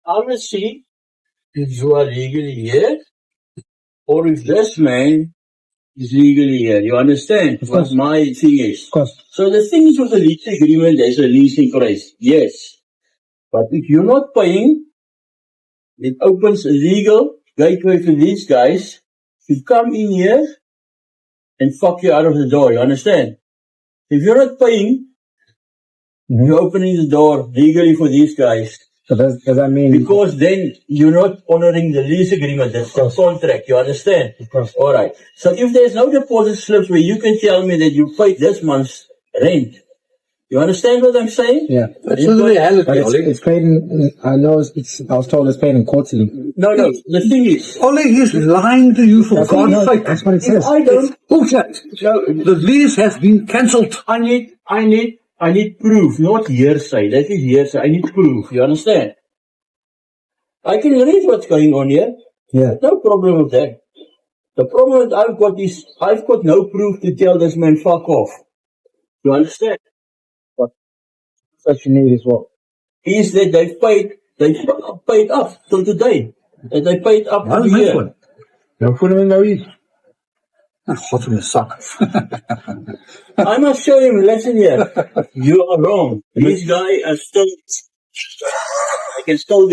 I want to see if you are legally here or if this man is legally here. You understand Of what course. my thing is? Of course. So the thing is with the lease agreement, there's a leasing price. Yes. But if you're not paying, it opens a legal gateway for these guys to come in here and fuck you out of the door. You understand? If you're not paying, you're opening the door legally for these guys. So does that mean? Because then you're not honoring the lease agreement, that's the contract, you understand? Of course. Alright. So if there's no deposit slips where you can tell me that you paid this month's rent, you understand what I'm saying? Yeah. That's the reality, But Ollie. it's paid in, I was told it's paid in quarterly. No, the thing is, Ollie, he's lying to you for God's sake. That's what it says. I don't, Bullshit. no, The lease has been cancelled. I need proof, not hearsay. That is hearsay. I need proof, you understand? I can read what's going on here. Yeah. No problem with that. The problem that I've got is, I've got no proof to tell this man fuck off. You understand? Such a need as well. Is that they paid up till today. That they paid up Wat for is the my year. phone? Jou phone hom nou hier. God in 'n sak. I must show him a lesson here. You are wrong. This guy is still, I can still